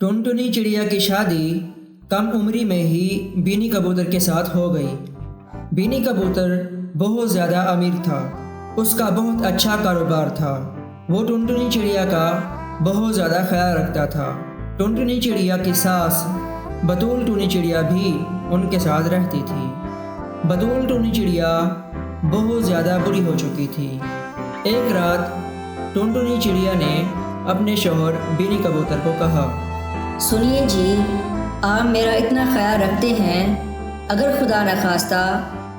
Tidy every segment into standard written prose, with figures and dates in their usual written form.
टुनटुनी चिड़िया की शादी कम उम्री में ही बीनी कबूतर के साथ हो गई। बीनी कबूतर बहुत ज़्यादा अमीर था, उसका बहुत अच्छा कारोबार था। वो टुनटुनी चिड़िया का बहुत ज़्यादा ख्याल रखता था। टुनटुनी चिड़िया की सास बतूल टूनी चिड़िया भी उनके साथ रहती थी। बतूल टूनी चिड़िया बहुत ज़्यादा बुरी हो चुकी थी। एक रात टुनटुनी चिड़िया ने अपने शौहर बीनी कबूतर को कहा, सुनिए जी, आप मेरा इतना ख्याल रखते हैं, अगर खुदा न खास्ता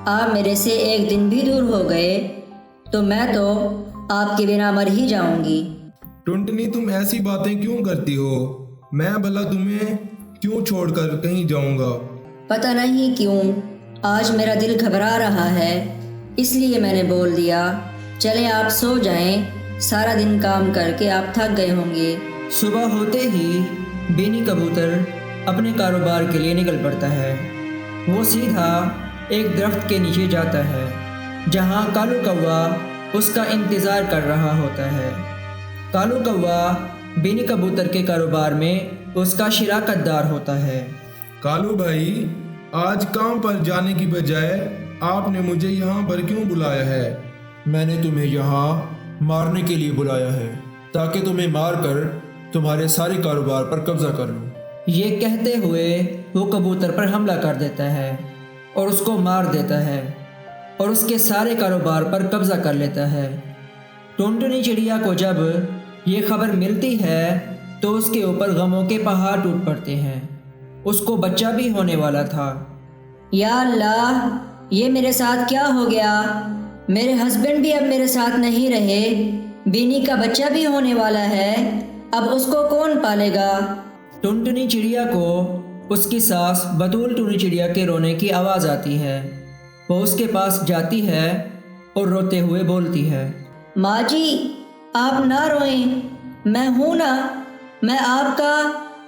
आप मेरे से एक दिन भी दूर हो गए तो मैं तो आपके बिना मर ही जाऊंगी। टुनटुनी, तुम ऐसी बातें क्यों करती हो? मैं भला तुम्हें क्यों छोड़कर कहीं जाऊंगा? पता नहीं क्यों आज मेरा दिल घबरा रहा है, इसलिए मैंने बोल दिया। चले आप सो जाएं, सारा दिन काम करके आप थक गए होंगे। सुबह होते ही बीनी कबूतर अपने कारोबार के लिए निकल पड़ता है। वो सीधा एक दरख्त के नीचे जाता है जहाँ कालू कौवा उसका इंतज़ार कर रहा होता है। कालू कौवा बीनी कबूतर के कारोबार में उसका शिराकतदार होता है। कालू भाई, आज काम पर जाने की बजाय आपने मुझे यहाँ पर क्यों बुलाया है? मैंने तुम्हें यहाँ मारने के लिए बुलाया है, ताकि तुम्हें मारकर तुम्हारे सारे कारोबार पर कब्जा कर लूं। ये कहते हुए वो कबूतर पर हमला कर देता है और उसको मार देता है और उसके सारे कारोबार पर कब्जा कर लेता है। टुनटुनी चिड़िया को जब ये खबर मिलती है तो उसके ऊपर गमों के पहाड़ टूट पड़ते हैं। उसको बच्चा भी होने वाला था। या अल्लाह, ये मेरे साथ क्या हो गया? मेरे हस्बैंड भी अब मेरे साथ नहीं रहे, बीनी का बच्चा भी होने वाला है, अब उसको कौन पालेगा? टुनटुनी चिड़िया को उसकी सास बतूल टूनी चिड़िया के रोने की आवाज़ आती है। वो उसके पास जाती है और रोते हुए बोलती है, माँ जी, आप ना रोएं, मैं हूँ ना, मैं आपका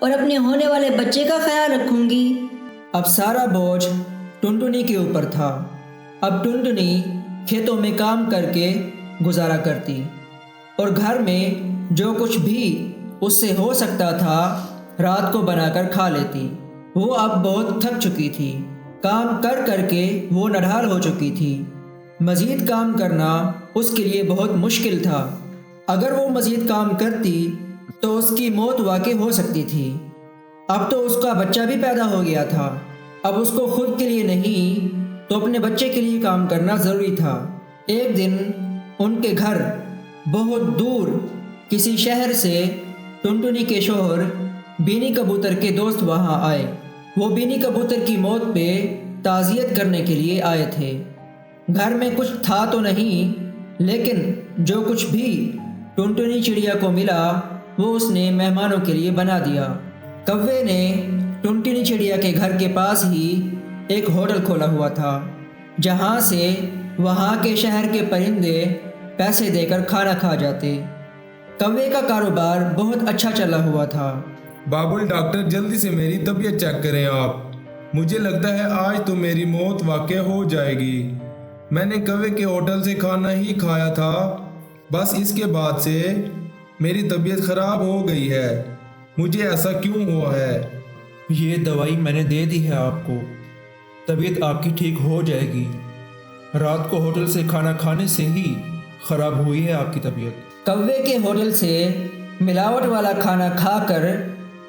और अपने होने वाले बच्चे का ख्याल रखूँगी। अब सारा बोझ टुनटुनी के ऊपर था। अब टुनटुनी खेतों में काम करके गुजारा करती और घर में जो कुछ भी उससे हो सकता था रात को बनाकर खा लेती। वो अब बहुत थक चुकी थी। काम कर करके वो नढाल हो चुकी थी। मज़ीद काम करना उसके लिए बहुत मुश्किल था। अगर वो मज़ीद काम करती तो उसकी मौत वाक़ई हो सकती थी। अब तो उसका बच्चा भी पैदा हो गया था। अब उसको खुद के लिए नहीं तो अपने बच्चे के लिए काम करना ज़रूरी था। एक दिन उनके घर बहुत दूर किसी शहर से टुनटुनी के शौहर बीनी कबूतर के दोस्त वहाँ आए। वो बीनी कबूतर की मौत पे ताज़ियत करने के लिए आए थे। घर में कुछ था तो नहीं, लेकिन जो कुछ भी टुनटुनी चिड़िया को मिला वो उसने मेहमानों के लिए बना दिया। कौवे ने टुनटुनी चिड़िया के घर के पास ही एक होटल खोला हुआ था, जहाँ से वहाँ के शहर के परिंदे पैसे देकर खाना खा जाते। कौवे का कारोबार बहुत अच्छा चला हुआ था। बाबुल डॉक्टर, जल्दी से मेरी तबीयत चेक करें आप। मुझे लगता है आज तो मेरी मौत वाक़ई हो जाएगी। मैंने कौवे के होटल से खाना ही खाया था, बस इसके बाद से मेरी तबीयत ख़राब हो गई है। मुझे ऐसा क्यों हुआ है? ये दवाई मैंने दे दी है आपको, तबीयत आपकी ठीक हो जाएगी। रात को होटल से खाना खाने से ही ख़राब हुई है आपकी तबीयत। कौवे के होटल से मिलावट वाला खाना खाकर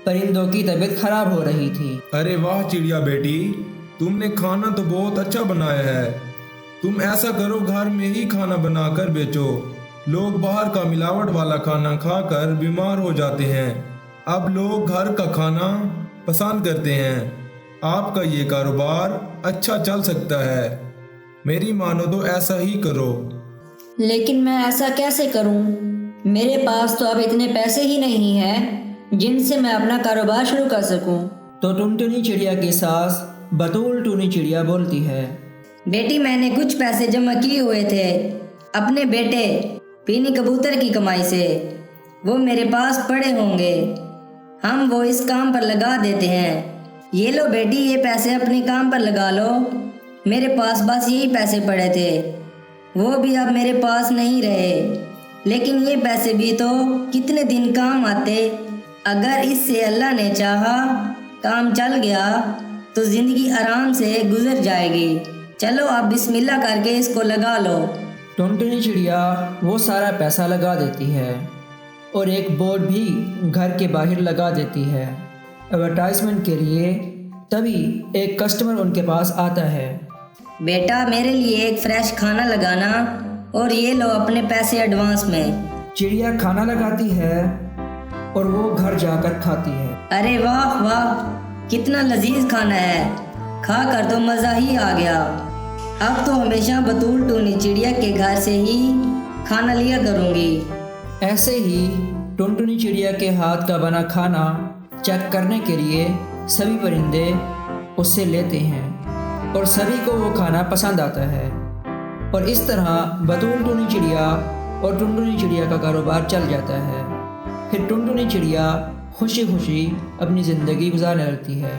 परिंदों की तबीयत खराब हो रही थी। अरे वाह चिड़िया बेटी, तुमने खाना तो बहुत अच्छा बनाया है। तुम ऐसा करो, घर में ही खाना बनाकर बेचो। लोग बाहर का मिलावट वाला खाना खाकर बीमार हो जाते हैं। अब लोग घर का खाना पसंद करते हैं। आपका ये कारोबार अच्छा चल सकता है। मेरी मानो तो ऐसा ही करो। लेकिन मैं ऐसा कैसे करूं? मेरे पास तो अब इतने पैसे ही नहीं हैं जिनसे मैं अपना कारोबार शुरू कर सकूं। तो टुनटुनी चिड़िया की सास बतूल टूनी चिड़िया बोलती है, बेटी, मैंने कुछ पैसे जमा किए हुए थे अपने बेटे बीनी कबूतर की कमाई से, वो मेरे पास पड़े होंगे, हम वो इस काम पर लगा देते हैं। ये लो बेटी, ये पैसे अपने काम पर लगा लो। मेरे पास बस यही पैसे पड़े थे, वो भी अब मेरे पास नहीं रहे, लेकिन ये पैसे भी तो कितने दिन काम आते। اگر اس سے اللہ نے چاہا کام چل گیا تو زندگی آرام سے گزر جائے گی۔ چلو اب بسم اللہ کر کے اس کو لگا لو۔ ٹنٹنی چڑیا وہ سارا پیسہ لگا دیتی ہے اور ایک بورڈ بھی گھر کے باہر لگا دیتی ہے ایڈورٹائزمنٹ کے لیے۔ تبھی ایک کسٹمر ان کے پاس آتا ہے۔ بیٹا میرے لیے ایک فریش کھانا لگانا اور یہ لو اپنے پیسے ایڈوانس میں۔ چڑیا کھانا لگاتی ہے اور وہ گھر جا کر کھاتی ہے۔ ارے واہ واہ، کتنا لذیذ کھانا ہے، کھا کر تو مزہ ہی آ گیا۔ اب تو ہمیشہ بطول ٹونی چڑیا کے گھر سے ہی کھانا لیا کروں گی۔ ایسے ہی ٹنٹنی چڑیا کے ہاتھ کا بنا کھانا چیک کرنے کے لیے سبھی پرندے اس سے لیتے ہیں اور سبھی کو وہ کھانا پسند آتا ہے، اور اس طرح بطول ٹونی چڑیا اور ٹنٹنی چڑیا کا کاروبار چل جاتا ہے۔ پھر ٹنٹنی چڑیا خوشی خوشی اپنی زندگی گزارنے لگتی ہے۔